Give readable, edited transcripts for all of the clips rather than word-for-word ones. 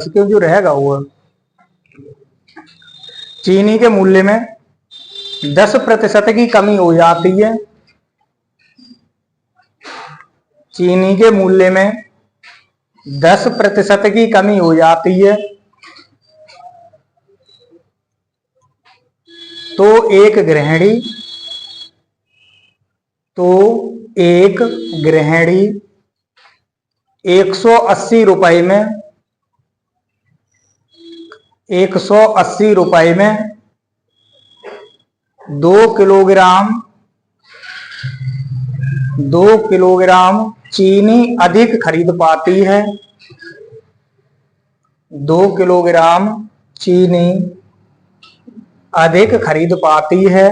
क्यों जो रहेगा वो चीनी के मूल्य में 10% की कमी हो जाती है। चीनी के मूल्य में 10% की कमी हो जाती है तो एक गृहिणी 180 रुपए में 2 किलोग्राम चीनी अधिक खरीद पाती है। 2 किलोग्राम चीनी अधिक खरीद पाती है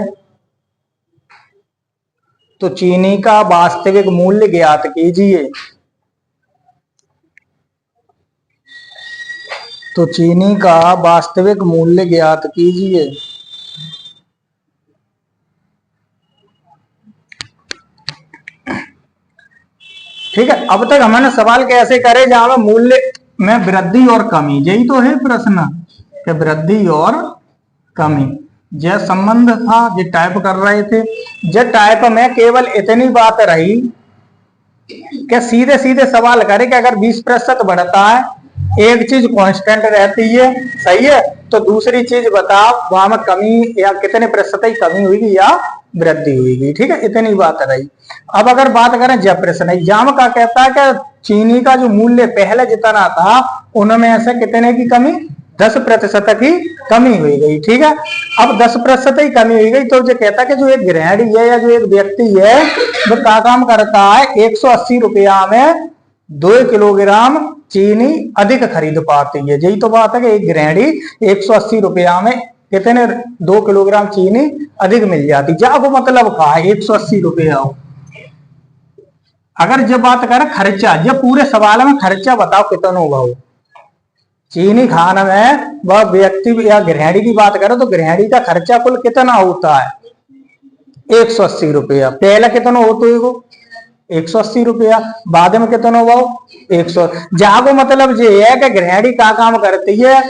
तो चीनी का वास्तविक मूल्य ज्ञात कीजिए। तो चीनी का वास्तविक मूल्य ज्ञात कीजिए। ठीक है, अब तक हमने सवाल कैसे करे जहां मूल्य में वृद्धि और कमी, यही तो है प्रश्न कि वृद्धि और कमी। यह संबंध था जो टाइप कर रहे थे। जब टाइप में केवल इतनी बात रही कि सीधे सीधे सवाल करे कि अगर 20% बढ़ता है, एक चीज कांस्टेंट रहती है, सही है, तो दूसरी चीज बताओ वहां में कमी या कितने प्रतिशत की कमी हुई या वृद्धि हुई। ठीक है, इतनी बात रही। अब अगर बात करें जब प्रश्न एग्जाम का कहता है कि चीनी का जो मूल्य पहले जितना था उनमें से कितने की कमी, 10% की कमी हुई गई। ठीक है, अब 10% की कमी हुई गई तो जो कहता है कि जो एक गृहिणी है या जो एक व्यक्ति है वो क्या काम करता है, 180 रुपया में 2 किलोग्राम चीनी अधिक खरीद पाती है। यही तो बात है कि एक गृहिणी 180 रुपया में कितने 2 किलोग्राम चीनी अधिक मिल जाती। जब मतलब कहा 180 रुपया हो। अगर जब बात करें खर्चा, जब पूरे सवाल में खर्चा बताओ कितना होगा वो चीनी खाने में, वह व्यक्ति या गृहिणी की बात करें तो गृहिणी का खर्चा कुल कितना होता है 180 रुपया। पहला कितना होता है वो 180 रुपया, बाद में कितना हुआ 100। जागो मतलब ये है कि गृहिणी का काम करती है,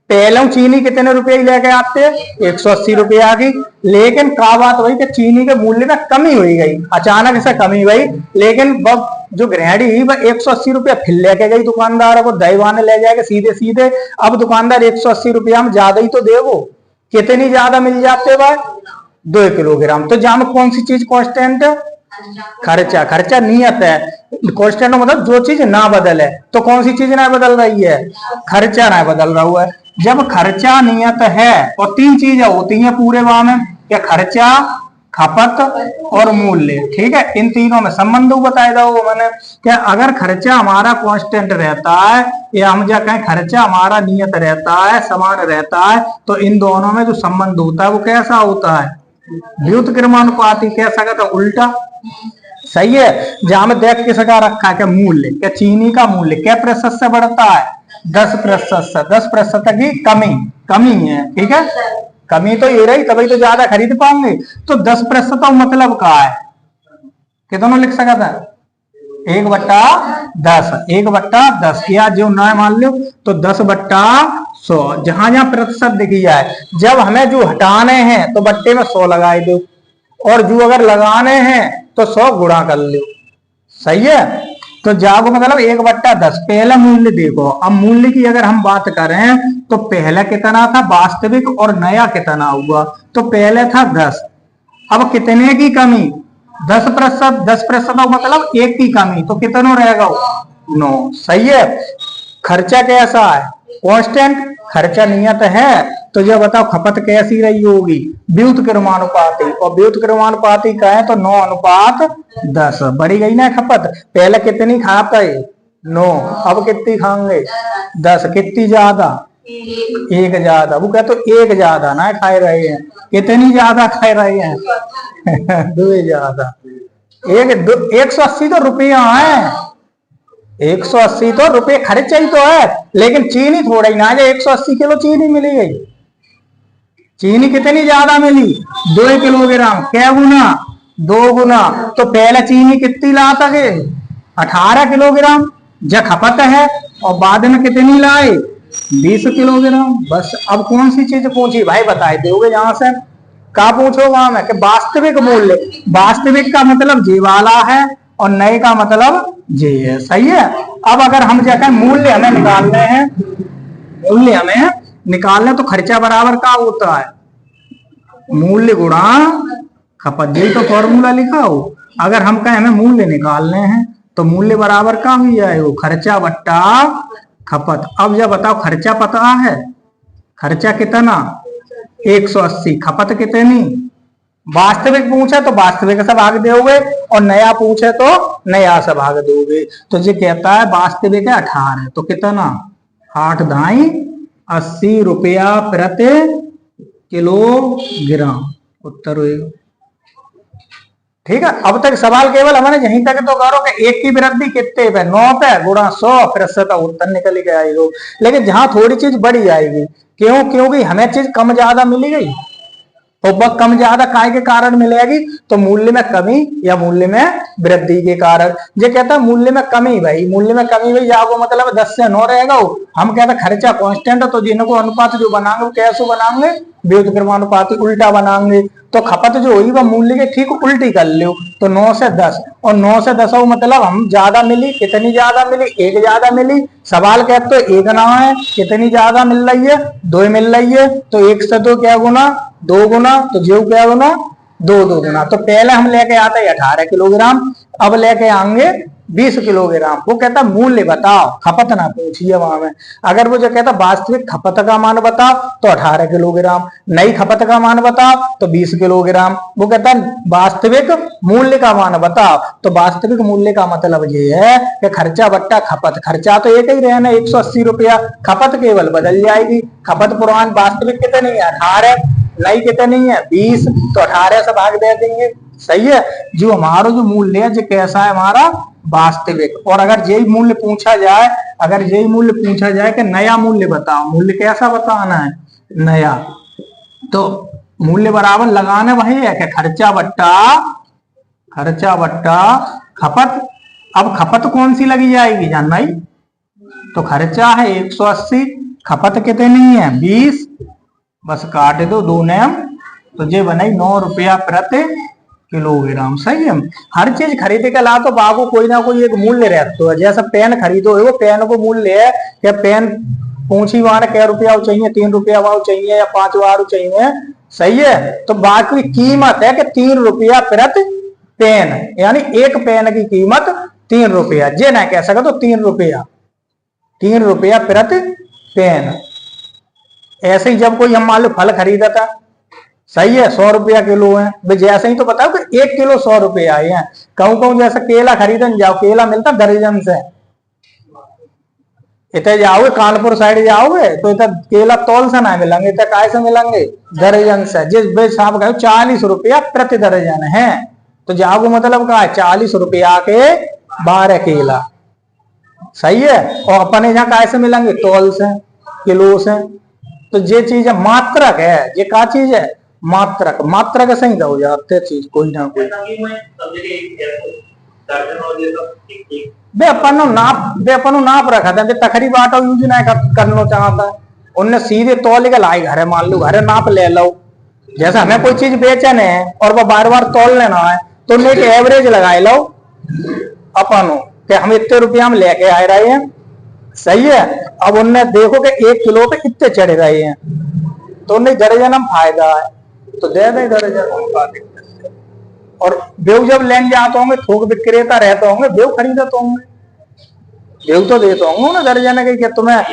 पहले चीनी कितने रुपए लेके आते हैं 180 रुपया की, लेकिन क्या बात हुई कि चीनी के मूल्य में कमी हुई गई, अचानक से कमी हुई, लेकिन वह जो गृहिणी वह 180 रुपया फिर लेके गई दुकानदार को, दहीवाने ले जाएगा सीधे सीधे। अब दुकानदार 180 रुपया में ज्यादा ही तो देवो, कितनी ज्यादा मिल जाते भाई 2 किलोग्राम। तो जाम कौन सी चीज कांस्टेंट है, खर्चा। खर्चा नियत है, कांस्टेंट मतलब जो चीज ना बदले, तो कौन सी चीज ना बदल रही है, खर्चा ना बदल रहा हुआ है। जब खर्चा नियत है और 3 चीजें होती हैं पूरे वहां में, क्या खर्चा, खपत और मूल्य। ठीक है, इन तीनों में संबंध बताया दो मैंने क्या अगर खर्चा हमारा कांस्टेंट रहता है या हम क्या कहें खर्चा हमारा नियत रहता है, समान रहता है, तो इन दोनों में जो संबंध होता है वो कैसा होता है, व्युत्क्रमानुपाती। कैसा कहता है, उल्टा। सही है, जहां में देख किसका रखा है क्या मूल्य, क्या चीनी का मूल्य क्या प्रतिशत से बढ़ता है 10% से, 10% की कमी है। ठीक है, कमी तो ये रही तभी तो ज्यादा खरीद पाएंगे। तो 10% मतलब क्या है, कितना लिख सकता है 1/10, 1/10 या जो ना मान लो तो 10/100, जहां जहां प्रतिशत दिखी जाए। जब हमें जो हटाने हैं तो बट्टे में 100 लगाए दो, और जो अगर लगाने हैं तो 100 गुणा कर लो। सही है, तो जागो मतलब 1/10। पहला मूल्य देखो, अब मूल्य की अगर हम बात करें तो पहला कितना था वास्तविक और नया कितना हुआ, तो पहले था 10, अब कितने की कमी 10%, 10% मतलब 1 की कमी, तो कितना रहेगा 9। सही है, खर्चा कैसा है कांस्टेंट, खर्चा नियत है, तो ये बताओ खपत कैसी रही होगी व्युत्क्रमानुपाती, और व्युत्क्रमानुपाती का है तो 9:10 बढ़ी गई ना खपत। पहले कितनी खाता है 9, अब कितनी खाएंगे 10, कितनी ज्यादा 1 ज्यादा। वो कहते तो 1 ज्यादा ना खाए रहे हैं, कितनी ज्यादा खाए रहे हैं 2 ज्यादा। 180 तो रुपया है, 180 तो रुपये खर्चा ही तो है, लेकिन चीनी थोड़ा ही ना है, 180 किलो चीनी मिली गई। चीनी कितनी ज्यादा मिली 2 किलोग्राम, क्या गुना 2 गुना। तो पहले चीनी कितनी लाता है 18 किलोग्राम, जब खपत है, और बाद में कितनी लाए 20 किलोग्राम। बस अब कौन सी चीज पूछी भाई, बताए दोगे यहाँ से। कहा पूछो वहां में कि वास्तविक मूल्य, वास्तविक का मतलब जे वाला है और नए का मतलब जे है, सही है। अब अगर हम जाकर मूल्य हमें निकालने हैं, मूल्य हमें निकालना, तो खर्चा बराबर का होता है मूल्य गुणा खपत, यही तो फॉर्मूला लिखा हो। अगर हम कहें हमें मूल्य निकालने हैं तो मूल्य बराबर का हो जाएगा खर्चा बट्टा खपत। अब जब बताओ खर्चा पता है, खर्चा कितना 180, खपत कितनी। वास्तविक पूछे तो वास्तविक से भाग दोगे और नया पूछे तो नया से भाग दोगे। तो ये कहता है वास्तविक है 18, तो कितना 8 दाई 80 रुपया प्रति किलोग्राम, उत्तर होगा। ठीक है, अब तक सवाल केवल हमारे यहीं तक तो करो कि एक की वृद्धि कितने पे 9 पे गुणा 100 फिर से तो उत्तर निकल के आएगा। लेकिन जहां थोड़ी चीज बढ़ी जाएगी, क्यों, क्योंकि हमें चीज कम ज्यादा मिली गई, तो वह कम ज्यादा काय के कारण मिलेगी, तो मूल्य में कमी या मूल्य में वृद्धि के कारण। ये कहता है मूल्य में कमी, भाई मूल्य में कमी भाई जाओ मतलब 10 से 9 रहेगा। हम कहते हैं खर्चा कांस्टेंट है, तो जिनको अनुपात जो बनाएंगे वो कैसे बनाएंगे, व्युत्क्रमानुपाती उल्टा बनाएंगे। तो खपत जो हुई वह मूल्य के ठीक उल्टी कर लो, तो 9 से 10, और 9 से 10 मतलब हम ज्यादा मिली, कितनी ज्यादा मिली, एक ज्यादा मिली। सवाल कहते तो एक ना है, कितनी ज्यादा मिल रही है, 2 मिल रही है, तो 1 से 2 क्या गुना 2 गुना, तो जो क्या गुना 2 2 गुना। तो पहले हम लेके आते हैं 18 किलोग्राम, अब लेके आएंगे 20 किलोग्राम। वो कहता मूल्य बताओ, खपत ना पूछिए वहां में। अगर वो जो कहता वास्तविक खपत का मान बताओ तो 18 किलोग्राम, नई खपत का मान बताओ तो 20 किलोग्राम। वो कहता है वास्तविक मूल्य का मान बताओ, तो वास्तविक मूल्य का मतलब ये है कि खर्चा बट्टा खपत। खर्चा तो एक ही रहना 180 रुपया, खपत केवल बदल जाएगी। खपत पुरान वास्तविक कितनी है 18, नई कितनी है 20, तो 18 से भाग दे देंगे, सही है। जो हमारा जो मूल्य है जो कैसा है हमारा वास्तविक। और अगर यही मूल्य पूछा जाए, अगर यही मूल्य पूछा जाए कि नया मूल्य बताओ, मूल्य कैसा बताना है नया, तो मूल्य बराबर लगाना वही है कि खर्चा बट्टा खपत। अब खपत कौन सी लगी जाएगी जानना ही, तो खर्चा है 180, खपत कितनी है 20, बस काट दो 2 नेम, तो ये बनाई 9 रुपया प्रति किलोग्राम, सही है। हर चीज खरीदे के ला तो बाबू कोई ना कोई एक मूल्य रहता है। जैसा पेन खरीदो है, वो पेन को मूल्य है कि पेन पूछी वार कै रुपया चाहिए, 3 रुपया वाव चाहिए या 5 वार चाहिए, सही है। तो बाकी कीमत है कि 3 रुपया प्रति पेन, यानी एक पेन की कीमत 3 रुपया, जे ना कह सके तो 3 रुपया प्रति पेन। ऐसे ही जब कोई हम मान लो फल खरीदा था, सही है 100 रुपया किलो है, जैसे ही तो बताओ कि 1 किलो 100 रुपया आए हैं। कहूं जैसे केला खरीदने जाओ, केला मिलता दर्जन से, इतने जाओगे कानपुर साइड जाओगे तो इतना केला तौल से ना मिलेंगे, इतने काय से मिलेंगे दर्जन से। जिस बेच आप कहो 40 रुपया प्रति दर्जन है, तो जाओगे मतलब का 40 रुपया के 12 केला, सही है। और अपने यहाँ काय से मिलेंगे तौल से, किलो से। तो ये चीज है मात्रक है, ये का चीज है मात्रक, मात्रक सही हो जाते चीज कोई ना कोई। बे अपन नाप रखा था, तखरी बाटो यूज ना करना चाहता, उनने सीधे तौल के लाई घरे, मान लो घरे नाप ले लो। जैसा हमें कोई चीज बेचने है और वो बार बार तौल लेना है, तो उन्हें एक एवरेज लगाए लो अपन कि हम इतने रुपया हम लेके आए रहे हैं, सही है। अब उनने देखो कि 1 किलो पे इतने चढ़ रहे हैं, तो उन्हें दर्जन हम फायदा है तो दे दे दर्जन। और बेव जब लेन जाते होंगे, थोक विक्रेता रहते होंगे, बेव खरीदते होंगे, बेव तो देते होंगे ना दर्जन के, क्या तुम्हें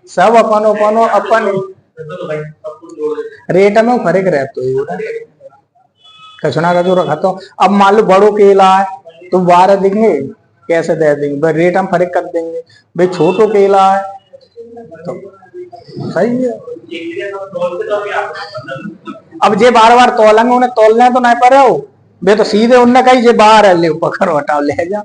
सब अपन रेट में फर्क रहते हो कचना का जो रखा। अब मान लो बड़ो केला है तो 12 देंगे, कैसे दे देंगे भाई, रेट हम फर्क कर देंगे। भाई छोटो केला है तो सही है। अब जे बार बार तोलेंगे, उन्हें तोलने तो नहीं पड़े हो बे, तो सीधे उनने कही जे बाहर है ले पकड़ो हटाओ ले जा।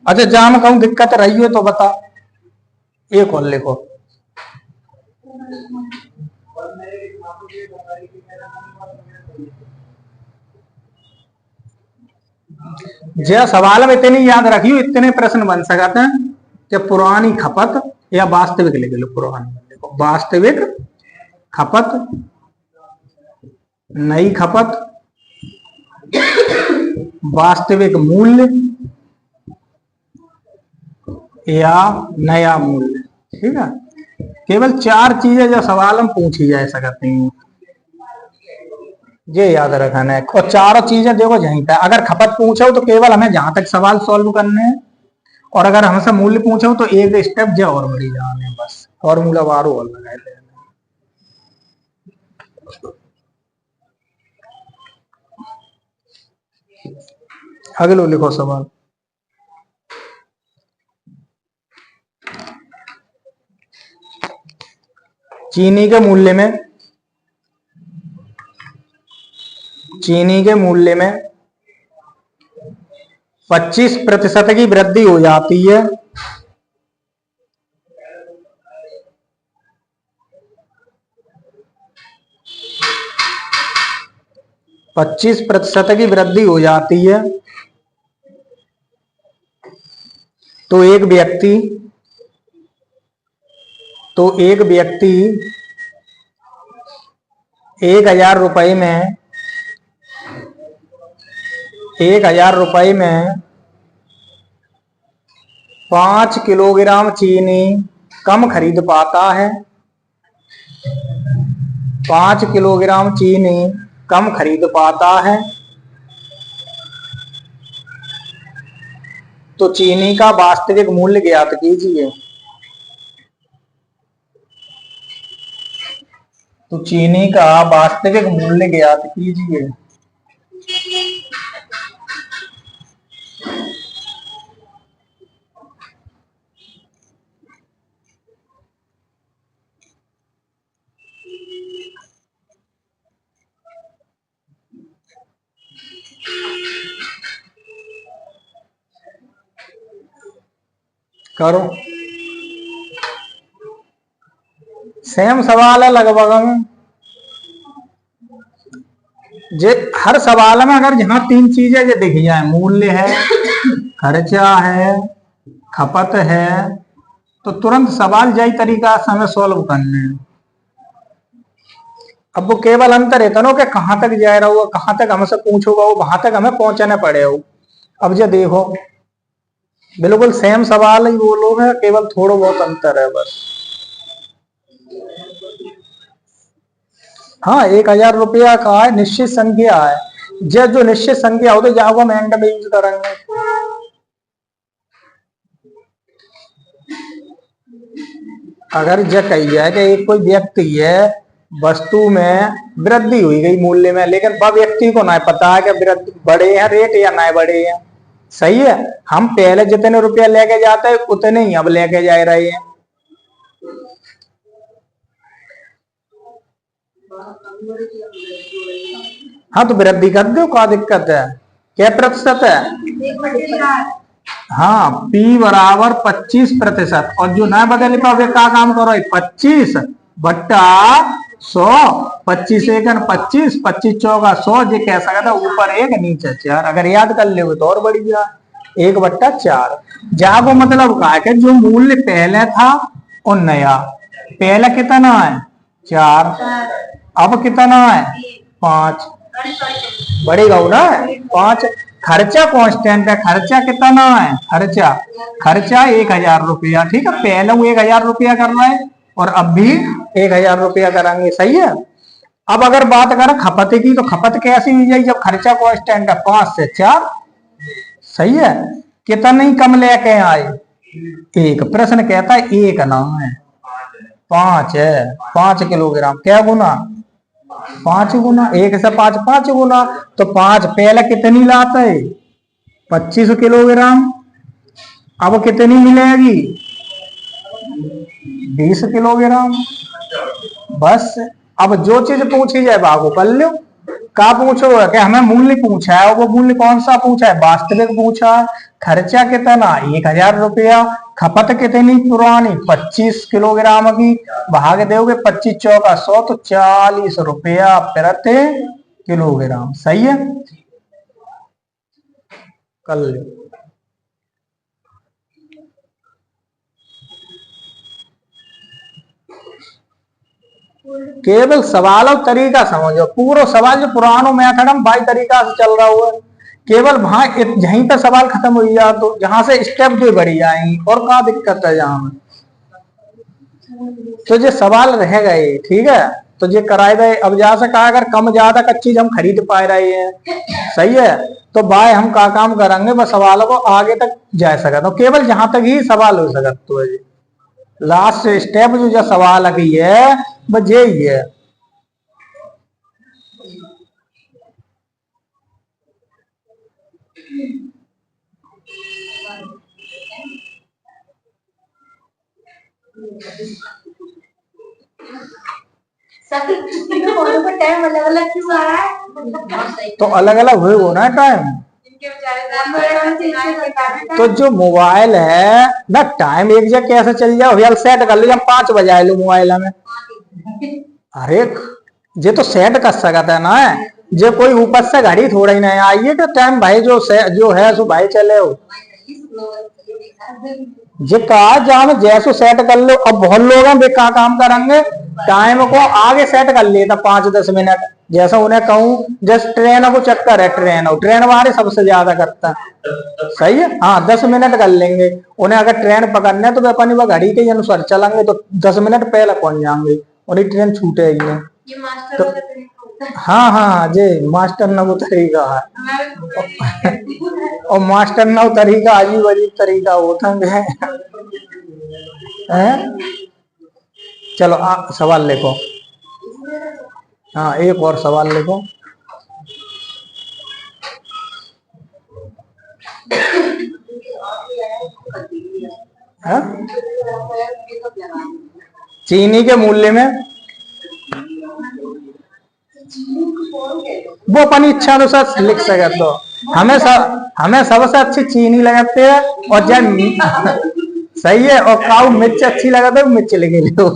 अच्छा जाम कहूं दिक्कत रही हो तो बता। एक और लिखो। जो सवाल में इतनी याद रखियो, इतने प्रश्न बन सकते हैं कि पुरानी खपत या वास्तविक लिख लो। पुरानी लिखो, वास्तविक खपत, नई खपत, वास्तविक मूल्य या नया मूल्य। ठीक है, केवल 4 चीजें जो सवाल में पूछी जा सकती हैं, ये याद रखना है। और चारों चीजें देखो यहीं पे, अगर खपत पूछो तो केवल हमें जहां तक सवाल सॉल्व करने हैं, और अगर हमसे मूल्य पूछो तो एक स्टेप जो और बढ़ी जाने हैं, बस फॉर्मूला बारो और लगाए थे। अगलो लिखो सवाल। चीनी के मूल्य में 25% की वृद्धि हो जाती है। 25% की वृद्धि हो जाती है तो एक व्यक्ति 1,000 रुपए में 5 किलोग्राम चीनी कम खरीद पाता है। 5 किलोग्राम चीनी कम खरीद पाता है तो चीनी का वास्तविक मूल्य ज्ञात कीजिए। तो चीनी का वास्तविक मूल्य ज्ञात कीजिए। करो, सेम सवाल है लगभग में। जे हर सवाल में अगर जहां 3 चीजें जो दिख जाए, मूल्य है, खर्चा है, खपत है, तो तुरंत सवाल यही तरीका से हमें सॉल्व करने हैं। अब वो केवल अंतर है नो कि कहां तक जा रहा होगा, कहां तक हमसे पूछोगा, वो वहां तक हमें पहुंचने पड़े हो। अब जो देखो बिल्कुल सेम सवाल ही वो लोग हैं, केवल थोड़ा बहुत अंतर है बस। हाँ, 1,000 रुपया का है, निश्चित संख्या है। जो निश्चित संख्या हो तो जहां हम एंड में यूज करेंगे। अगर जो कही जाए कि एक कोई व्यक्ति है, वस्तु में वृद्धि हुई गई मूल्य में, लेकिन वह व्यक्ति को नहीं पता है कि वृद्धि बढ़े हैं रेट या नहीं बढ़े हैं। सही है, हम पहले जितने रुपया लेके जाते हैं उतने ही अब लेके जा रहे हैं। हाँ, तो वृद्धि कर दो, क्या दिक्कत है? क्या प्रतिशत है? हाँ, P बराबर 25%। और जो ना बदल पाओगे क्या काम करो, 25 बट्टा 100, 25 एकन 25, 25 चौका 100, ये कह सकता था ऊपर 1 नीचे 4। अगर याद कर ले तो और बढ़िया, 1/4। जागो मतलब क्या है, जो मूल्य पहले था और नया, पहले कितना है 4, अब कितना है 5, बढ़ेगा ना 5। खर्चा कांस्टेंट है, खर्चा कितना है, खर्चा 1,000 रुपया। ठीक है, पहले वो 1,000 रुपया कर रहा है और अब भी 1,000 रुपया कराएंगे। सही है। अब अगर बात करें खपत की, तो खपत कैसी हुई जाए जब खर्चा कांस्टेंट है, 5 से 4। सही है, कितनी कम लेके आए, 1। प्रश्न कहता है 1 ना है, 5 है। 5 किलोग्राम क्या गुना, 5 गुना, 1 से 5 5 गुना। तो 5 पहले कितनी लाता है, 25 किलोग्राम। अब कितनी मिलेगी, 20 किलोग्राम। बस अब जो चीज पूछी जाए बागो कर लो। का पूछो कि हमें मूल्य पूछा है, और वो मूल्य कौन सा पूछा है? वास्तविक पूछा है। खर्चा कितना? 1,000 रुपया। खपत कितनी पुरानी? 25 किलोग्राम की। भाग दोगे 25 चौका 100, तो 40 रुपया प्रति किलोग्राम। सही है, कर लो। केवल सवाल और तरीका समझो। पूरा सवाल जो पुरानो मेथड हम बाई तरीका से चल रहा हुआ है, केवल वहां यहीं पे सवाल खत्म हो गया, तो जहां से स्टेप जो बढ़ी जाएंगी, और क्या दिक्कत है जहां में। तो ये सवाल रह गए, ठीक है, तो ये कराए गए। अब जा सका अगर कम ज्यादा का चीज हम खरीद पा रहे हैं, सही है, तो बाय हम का काम करेंगे, बस सवालों को आगे तक जा सकते, तो केवल जहां तक ही सवाल हो सकता है। लास्ट स्टेप जो सवाल है बस यही है। टाइम अलग अलग क्यों आ रहा है? तो अलग अलग हुए हो ना टाइम। तो जो मोबाइल है ना, टाइम एक जगह कैसे चल जाओ, यार सेट कर लो, जब 5 बजा लो मोबाइल में। अरे ये तो सेट कर सकता है ना, जो कोई ऊपर से घड़ी थोड़ा ही नहीं आइए तो टाइम भाई जो है सो भाई चले हो। ये कहा जहां जैसो सेट कर लो। अब बहुत लोग हैं वे क्या काम करेंगे, टाइम को आगे सेट कर लेता 5-10 मिनट। जैसा उन्हें कहूं, जैसे ट्रेन को चक्कर है, ट्रेन वाले सबसे ज्यादा करता है। सही है, हाँ 10 मिनट कर लेंगे। उन्हें अगर ट्रेन पकड़ना है तो वे अपनी वो घड़ी के अनुसार चलेंगे, तो 10 मिनट पहले पहुंच जाएंगे, उन्हें ट्रेन छूटेगी नहीं। ये मास्टर वाला तरीका होता है। हाँ हाँ, जे मास्टर नव तरीका है, और मास्टर नव तरीका अजीब अजीब तरीका होता है। चलो सवाल लिखो। हाँ, एक और सवाल लिखो। चीनी के मूल्य में वो अपनी इच्छा अनुसार लिख सके, तो हमें सबसे अच्छी चीनी लगाते हैं, और जब सही है, और काऊ मिर्च अच्छी लगाते है मिर्च लिखे लो।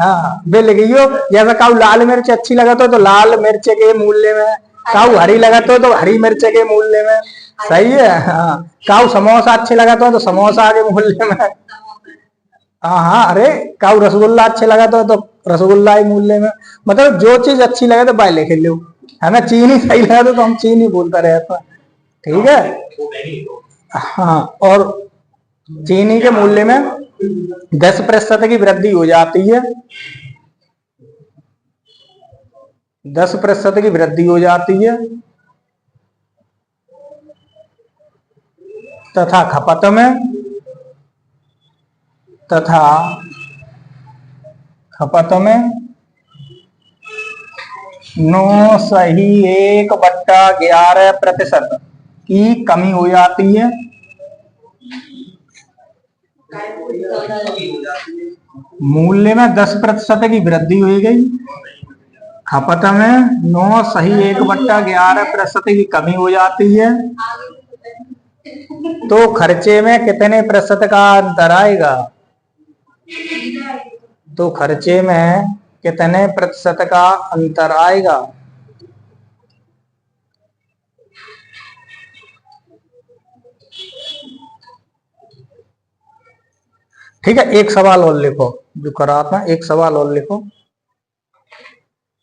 हाँ वे लिखियो, जैसे काऊ लाल मिर्च अच्छी लगाते हो तो लाल मिर्च के मूल्य में, काऊ हरी लगाते हो तो हरी मिर्च के मूल्य में। सही है, हाँ, काऊ समोसा अच्छे लगाते हो तो समोसा के मूल्य में। हाँ हाँ, अरे काऊ रसगुल्ला अच्छे लगाते हो तो रसगुल्ला ही मूल्य में। मतलब जो चीज अच्छी लगे तो बाय लिख लो। हमें चीनी सही लगा तो हम चीनी बोलता रहता, ठीक है। हाँ, और चीनी के मूल्य में 10% की वृद्धि हो जाती है, 10% की वृद्धि हो जाती है, तथा खपत में 9.1/11% की कमी हो जाती है। मूल्य में 10% की वृद्धि हो गई, खपत में 9.1/11% की कमी हो जाती है, तो खर्चे में कितने प्रतिशत का अंतर आएगा? तो खर्चे में कितने प्रतिशत का अंतर आएगा? ठीक है, एक सवाल और लिखो जो करा था, एक सवाल और लिखो।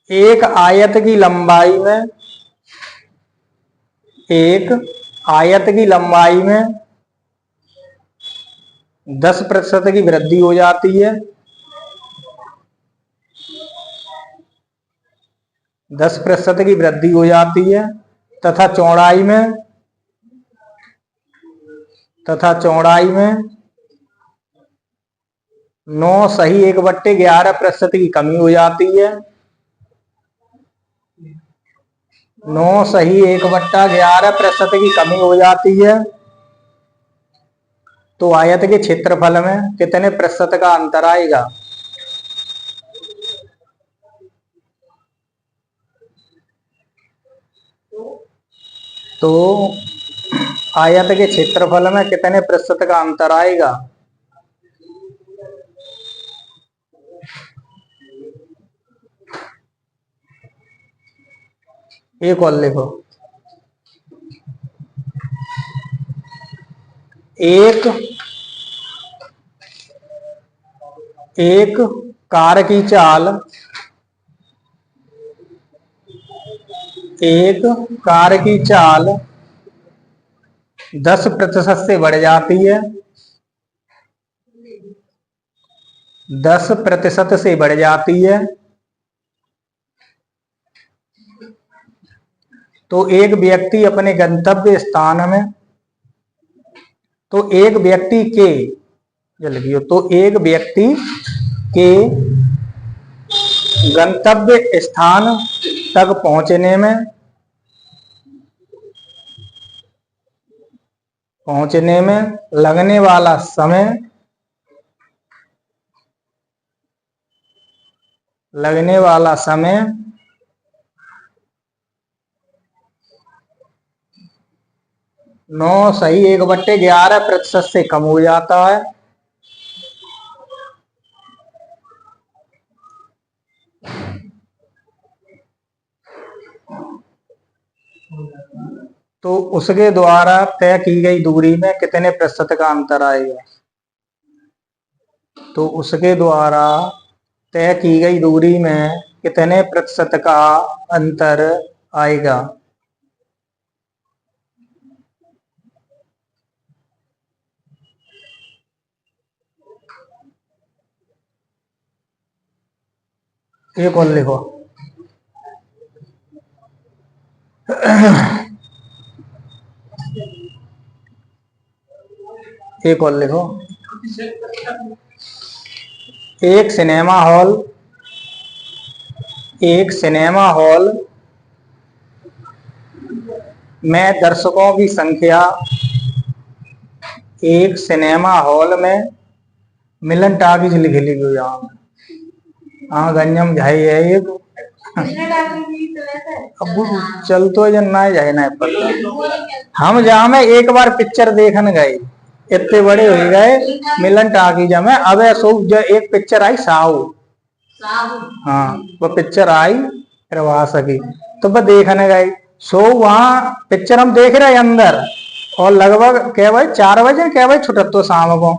एक आयत की लंबाई में 10% की वृद्धि हो जाती है, 10% की वृद्धि हो जाती है, तथा चौड़ाई में 9.1/11% की कमी हो जाती है, 9.1/11% की कमी हो जाती है, तो आयत के क्षेत्रफल में कितने प्रतिशत का अंतर आएगा? तो आयत के क्षेत्रफल में कितने प्रतिशत का अंतर आएगा? एक और लिखो। एक कार की चाल, एक कार की चाल 10% से बढ़ जाती है, 10% से बढ़ जाती है, तो एक व्यक्ति अपने गंतव्य स्थान में, तो एक व्यक्ति के, जल्दी, तो एक व्यक्ति के गंतव्य स्थान तक पहुंचने में लगने वाला समय, 9.1/11% से कम हो जाता है। तो उसके द्वारा तय की गई दूरी में कितने प्रतिशत का अंतर आएगा? तो उसके द्वारा तय की गई दूरी में कितने प्रतिशत का अंतर आएगा? एक और लिखो। एक और लिखो। एक सिनेमा हॉल में दर्शकों की संख्या, एक सिनेमा हॉल में मिलन टाकीज लिख लीजिए यहाँ। हाँ गंजम जाए है एक अब चल तो ना जाए ना पता। हम जहाँ में एक बार पिक्चर देखने गए, इतने बड़े हो गए मिलन टाकीज में। अब ऐसो जो एक पिक्चर आई साहू, हाँ वो पिक्चर आई प्रवास की, तो वह देखने गए। सो वहाँ पिक्चर हम देख रहे अंदर, और लगभग क्या भाई 4 बजे क्या भाई छुटत तो शाम को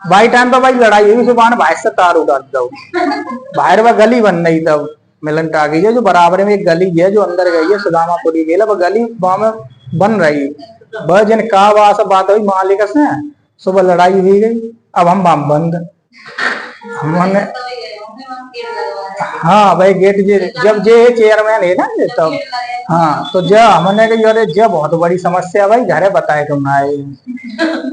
भाई टाइम पर भाई लड़ाई हुई। सुबह भाई से तार उड़ा दो बाहर, वह गली बन रही तब मिलन टाकीज है जो बराबर में एक गली है जो अंदर गई है सुदामापुरी गेला, वह गली वहां में बन रही। वह जिन का वास बात हुई मालिक से, सुबह लड़ाई हुई गई। अब हम वहां बंद, हमने हाँ भाई गेट जब जे चेयरमैन है ना तब, हाँ तो जब हमने कही अरे जब बहुत बड़ी समस्या भाई घरे बताए तुम ना आए।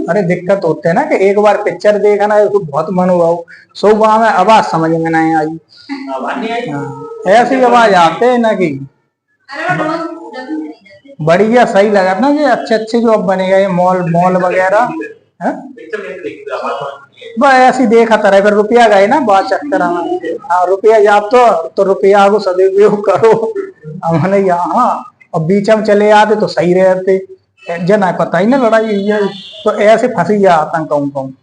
अरे दिक्कत होते है ना कि एक बार पिक्चर देखना है तो बहुत मन हुआ हो, सो वहां में आवाज समझ में नहीं आई। हाँ, ऐसी आवाज आते है ना कि बढ़िया सही लगा ना कि अच्छे अच्छे जो अब बने गए मॉल वगैरह। बस ऐसी देखा तरह फिर रुपया गए ना बात चक्कर में। हाँ रुपया जाप तो रुपया को सदुपयोग करो। हमने यहाँ और बीच में चले आते तो सही रहते, जना पता ही ना लड़ाई हुई है तो ऐसे फंसी जाता कहूँ।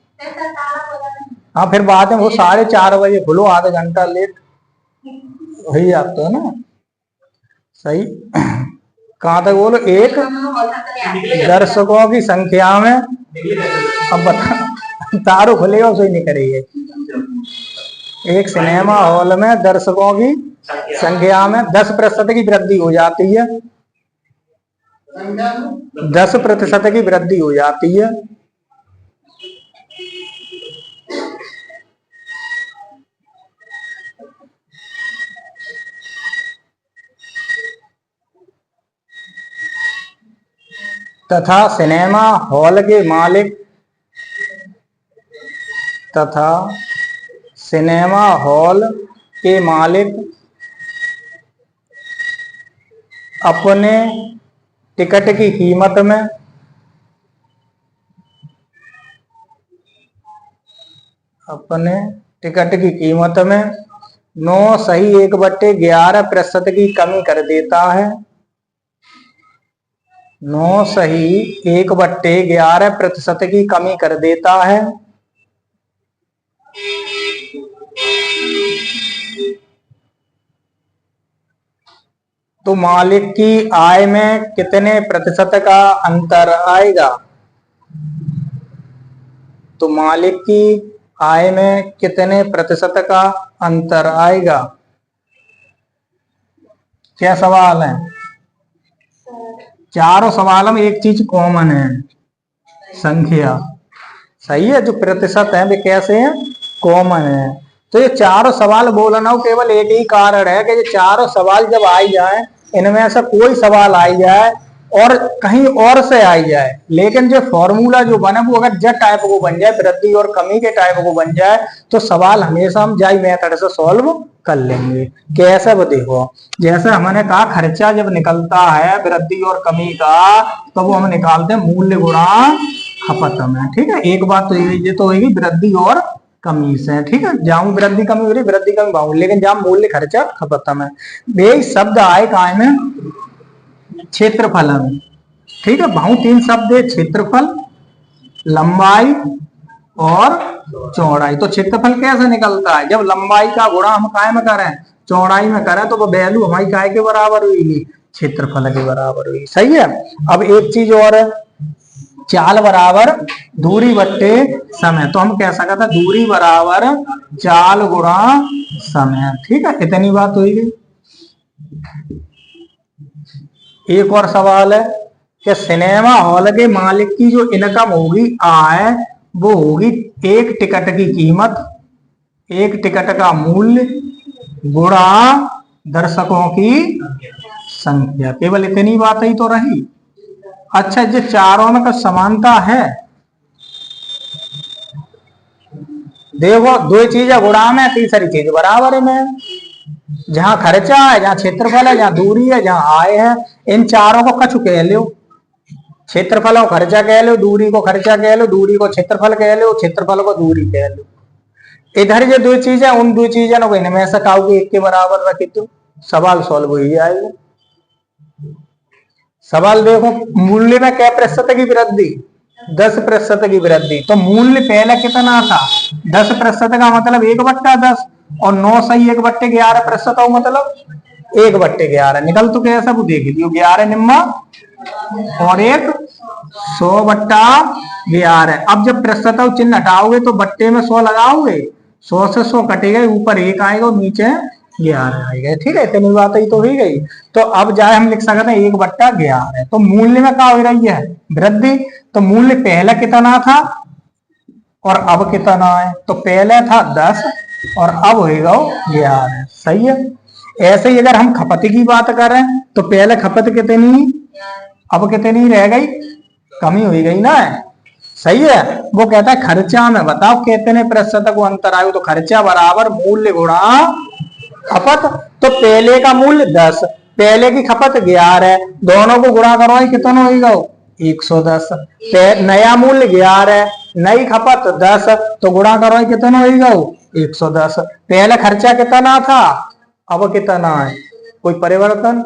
हाँ फिर बाद में वो 4:30 बजे खुलो, आधा घंटा लेट वही जाता है ना सही। कहाँ तक बोलो? एक दर्शकों की संख्या में, अब बता तारो खुलेगा उसे नहीं करेंगे। एक सिनेमा हॉल में दर्शकों की संख्या में 10% की वृद्धि हो जाती है, 10% की वृद्धि हो जाती है। तथा सिनेमा हॉल के मालिक अपने टिकट की कीमत में अपने टिकट की कीमत में 9.1/11% की कमी कर देता है। 9 सही 1/11% की कमी कर देता है। तो मालिक की आय में कितने प्रतिशत का अंतर आएगा? तो मालिक की आय में कितने प्रतिशत का अंतर आएगा? क्या सवाल है? चारों सवाल में एक चीज कॉमन है, संख्या। सही है, जो प्रतिशत है वे कैसे हैं? कॉमन है। तो ये चारों सवाल बोलना हो केवल एक ही कारण है कि ये चारों सवाल जब आई जाए, इनमें से कोई सवाल आई जाए और कहीं और से आई जाए, लेकिन जो फॉर्मूला जो बने वो अगर ज टाइप को बन जाए, वृद्धि और कमी के टाइप को बन जाए, तो सवाल हमेशा हम जाई मेथड से सॉल्व कर लेंगे। कैसे? वो देखो, जैसे हमने कहा खर्चा जब निकलता है वृद्धि और कमी का, तो वो हम निकालते हैं मूल्य गुणा खपत में। ठीक है, एक बात तो ये तो होगी वृद्धि और कमी से। ठीक है, जहां वृद्धि कमी हो रही, वृद्धि कमी भाव, लेकिन जहां मूल्य खर्चा खपत में, वे शब्द आए काय में? क्षेत्रफल में। ठीक है, भाव 3 शब्द है, क्षेत्रफल, लंबाई और चौड़ाई। तो क्षेत्रफल कैसे निकलता है? जब लंबाई का गुणा हम काय में करें? चौड़ाई में करें, तो वो वैल्यू हमारी काय के बराबर हुई? क्षेत्रफल के बराबर हुई। सही है। अब एक चीज और है, चाल बराबर दूरी बट्टे समय। तो हम कह सकते हैं दूरी बराबर चाल गुणा समय। ठीक है, इतनी बात हुई गई। एक और सवाल है कि सिनेमा हॉल के मालिक की जो इनकम होगी, आय, वो होगी एक टिकट की कीमत, एक टिकट का मूल्य गुणा दर्शकों की संख्या। केवल इतनी बात ही तो रही। अच्छा, जो चारों में का समानता है, देखो दो चीजें गुणा में, तीसरी चीज बराबर में। जहां खर्चा है, जहां क्षेत्रफल है, जहां दूरी है, जहां आय है, इन चारों को कछु कह लो। क्षेत्रफल को खर्चा कह लो, दूरी को खर्चा कह लो, दूरी को क्षेत्रफल कह लो, क्षेत्रफल को दूरी कह लो। इधर जो दो चीजें, उन दो चीजों को इनमें से काउ एक के बराबर रखी तो सवाल सॉल्व हो जाएगा। सवाल देखो, मूल्य में क्या प्रतिशत की वृद्धि? 10% की वृद्धि। तो मूल्य पहले कितना था? 10% का मतलब 1/10, और 9 सही 1/11% हो, मतलब 1/11 निकल तो कैसा वो देख लियो। 11 निम्मा और 1 100/11। अब जब प्रतिशत चिन्ह हटाओगे तो बट्टे में 100 लगाओगे, 100 से 100 कटेगा, ऊपर 1 आएगा और नीचे 11 आएगा। ठीक है, इतनी बात ही तो हो गई। तो अब जाए हम लिख सकते हैं 1/11। तो मूल्य में क्या हो रही है? वृद्धि। तो मूल्य पहले कितना था और अब कितना है? तो पहले था 10 और अब होगा 11। सही है। ऐसे ही अगर हम खपत की बात करें, तो पहले खपत कितनी, अब कितनी रह गई? कमी हो गई ना। सही है। वो कहता है खर्चा में बताओ कितने प्रतिशत को अंतर आयु? तो खर्चा बराबर मूल्य गुणा खपत। तो पहले का मूल्य 10, पहले की खपत 11, दोनों को गुणा करो कितना होगा? 110। नया मूल्य 11, नई खपत 10, तो गुणा करो कितना होगा? 110। पहले खर्चा कितना था, अब कितना है? कोई परिवर्तन?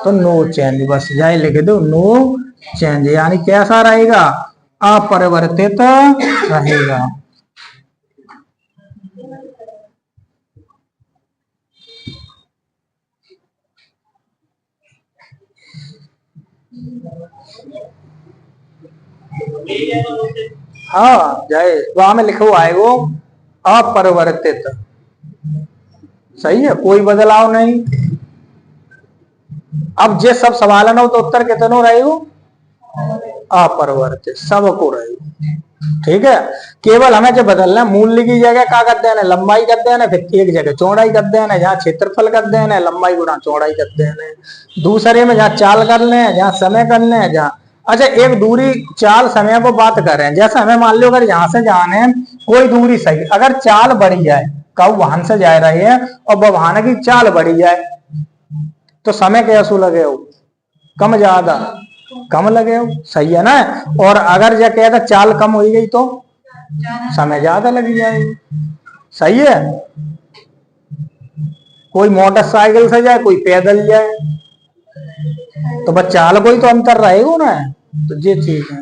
तो नो चेंज। बस जाए लिख दो नो चेंज, यानी कैसा रहेगा? अपरिवर्तित रहेगा। हाँ जाए, वहां में लिखो आएगो अपरिवर्तित। सही है, कोई बदलाव नहीं। अब जे सब सवाल है ना, तो उत्तर कितनो रहेगा? अपरिवर्तित, सबको रहेगा। ठीक है, केवल हमें जो बदलना, मूल्य की जगह क्या कर देना? लंबाई कर देना, फिर एक जगह चौड़ाई कर देना, जहाँ क्षेत्रफल कर देना, लंबाई गुणा चौड़ाई कर देना। दूसरे में जहाँ चाल कर ले, जहाँ समय कर ले, जहाँ अच्छा एक दूरी चाल समय को बात कर रहे हैं। जैसे हमें मान लो अगर यहाँ से जाने कोई दूरी सही, अगर चाल बढ़ी जाए, कब वाहन से जा रहे हैं और वह वाहन की चाल बढ़ी जाए, तो समय कैसो लगे हो? कम ज्यादा? कम लगे हो। सही है ना। और अगर जो कहता चाल कम हो गई तो समय ज्यादा लग जाएगी। सही है। कोई मोटरसाइकिल से जाए, कोई पैदल जाए, तो बस चाल कोई तो अंतर रहेगा ना। तो ये चीज है।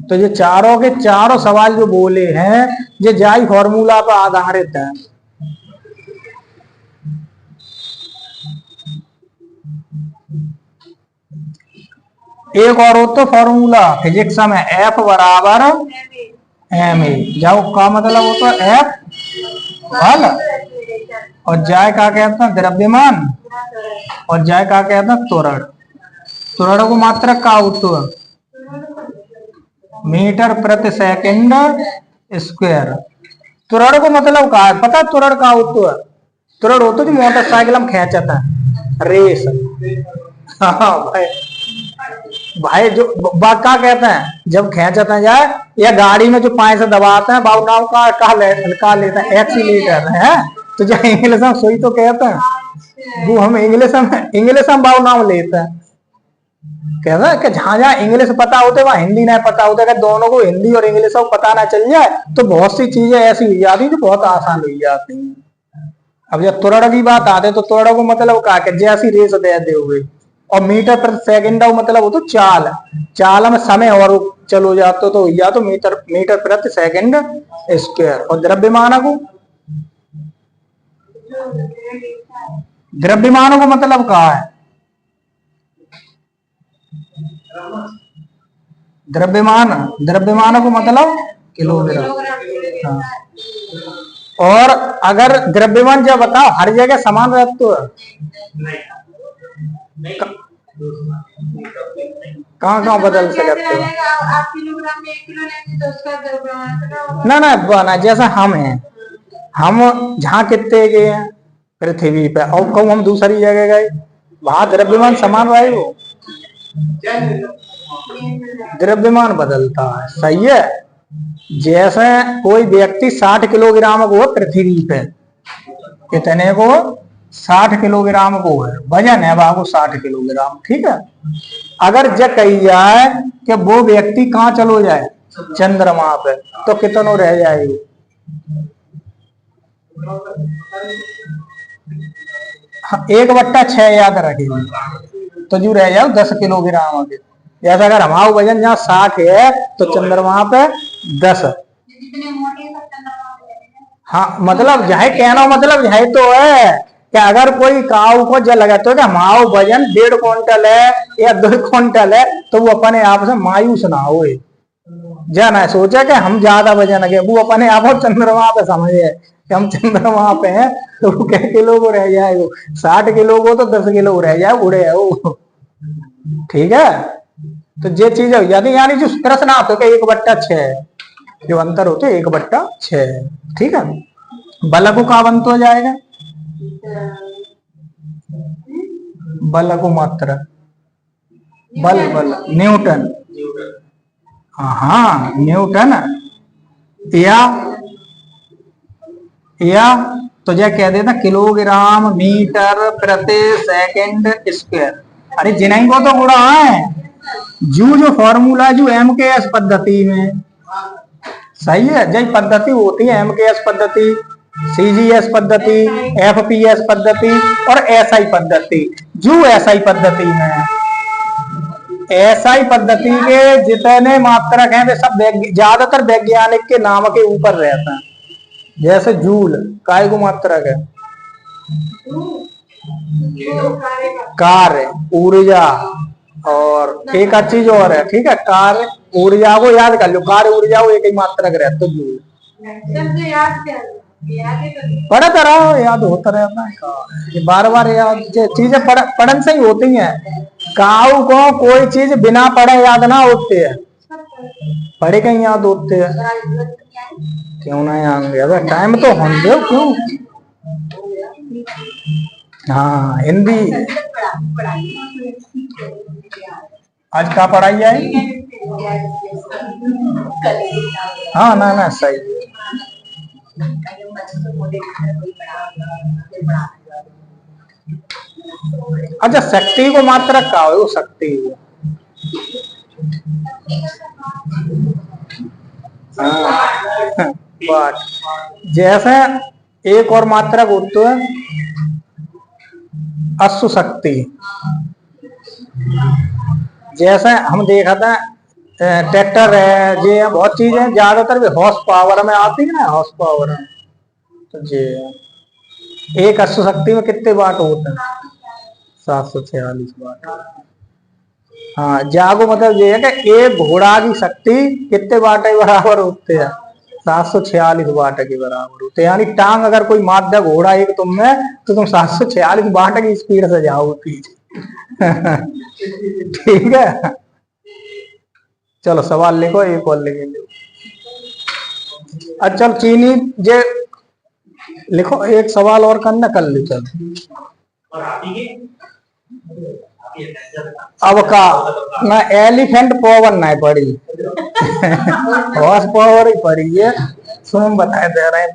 तो ये चारों के चारों सवाल जो बोले हैं ये जाई फॉर्मूला पर आधारित है। एक और हो तो फॉर्मूला फिजिक्स में एफ बराबर एम ए, जाओ का मतलब हो तो एफ बल और जाय का कहते हैं द्रव्यमान और जाय का कहते हैं त्वरण। त्वरण को मात्रक का होता है मीटर प्रति सेकंड स्क्वायर। त्वरण को मतलब का है पता? त्वरण का होता है, त्वरण होता जो मोटरसाइकिल हम खींचता है रेस। हाँ भाई, भाई जो क्या कहते हैं जब खींचता जाए या गाड़ी में जो पाए से दबाते हैं बाबू नाम का लेता है एक्सीलेटर है। तो जो इंग्लिश में सोई तो कहते हैं वो हम इंग्लिश में बाबू नाम लेते हैं। कहता है कि जहां जहां इंग्लिश पता होते वहां हिंदी नहीं पता होता। अगर दोनों को हिंदी और इंग्लिश को पता ना चल जाए तो बहुत सी चीजें ऐसी हो जाती जो बहुत आसान हो जाती हैं। अब जब त्वरण की बात आते तो त्वरण को मतलब का जैसी रेस दे दे हुए और मीटर प्रति सेकंड का मतलब हो तो चाल, चाल में समय और चलो जाते तो या तो मीटर प्रति सेकंड स्क्वायर। और द्रव्यमान को मतलब का है द्रव्यमान को मतलब किलोग्राम। हाँ। और अगर द्रव्यमान जब बताओ हर जगह समान रहता तो कहाँ बदल सकते हो? आप किलोग्राम में 1 किलो लेंगे तो उसका द्रव्यमान ना बना जैसा हम हैं, हम जहाँ कितने गए हैं पृथ्वी पे और कहूँ हम दूसरी जगह गए वहां द्रव्यमान समान रहे वो द्रव्यमान बदलता है। सही है। जैसे कोई व्यक्ति 60 किलोग्राम को पृथ्वी पे कितने को 60 किलोग्राम को है वजन है बाबू 60 किलोग्राम। ठीक है। अगर जब कही जाए कि वो व्यक्ति कहाँ चलो जाए चंद्रमा पे तो कितनों रह जाएगी? हाँ, 1/6 याद रखेगी तो जो रह जाओ 10 किलोग्राम के। जैसा अगर हमारा वजन जहाँ 60 है तो चंद्रमा पे 10। हाँ मतलब यह कहना मतलब यह तो है कि अगर कोई काऊ को जल लगा तो हमारा वजन 1.5 क्विंटल है या 2 क्विंटल है तो वो अपने आप से मायूस ना हो जाना सोचा कि हम ज्यादा वजन है वो अपने आप चंद्रमा पे समझे कि हम चंद्रमा पे हैं तो वो क्या किलो को रह जाए 60 किलो को तो 10 किलो रह जाए उड़े है वो। ठीक है। तो ये चीज हो जाती यानी जो प्रश्न आते कि 1/6 जो अंतर होते 1/6। ठीक है। बल को का बंत हो जाएगा? बल को मात्रा बल न्यूटन। हाँ न्यूटन या तो यह कह देता किलोग्राम मीटर प्रति सेकंड स्क्वायर। अरे जिन्हें को तो गुड़ा है जो फॉर्मूला जो MKS पद्धति में सही है। जय पद्धति होती है MKS पद्धति, CGS पद्धति, FPS पद्धति और SI पद्धति। जो SI पद्धति में SI पद्धति के जितने मात्रक हैं वे सब ज्यादातर वैज्ञानिक के नाम के ऊपर रहते हैं। जैसे जूल काय को मात्रक है कार्य ऊर्जा और एक चीज और है। ठीक है। कार्य ऊर्जा को याद कर लो, कार्य ऊर्जा को एक ही मात्रक रहता तो जूल पढ़ता रहो याद होता रहता है। बार बार याद चीजें पढ़न से ही होती हैं। काऊ को कोई चीज बिना पढ़े याद ना होती है, पढ़े कहीं याद होते हैं। क्यों ना याद अगर टाइम तो होने दो क्यों। हाँ हिंदी आज का पढ़ाई जाए। हाँ ना सही। अच्छा शक्ति को मात्रक का हो शक्ति जैसे एक और मात्रक होता है अश्व शक्ति, जैसे हम देखा था ट्रैक्टर है, ये बहुत चीजें ज्यादातर भी हॉर्स पावर में आती है ना, हॉर्स पावर में। तो ये एक अश्व शक्ति में कितने वाट होते हैं? 746 वाट। हाँ, जागो मतलब ये है कि एक घोड़ा की शक्ति कितने वाट के बराबर होते हैं? 746 वाट के बराबर होते हैं। यानी टांग अगर कोई माध्य घोड़ा एक तुम में, तो तुम 746 वाट की स्पीड से जाओ पीछे। ठीक है, चलो सवाल लिखो, एक और लिखेंगे। अच्छा चल चीनी जे लिखो, एक सवाल और करना, कर लो चल। अब का ना एलिफेंट पावर नहीं पड़ी, हॉर्स पावर ही पड़ी है। सुन बताए दे रहे हैं।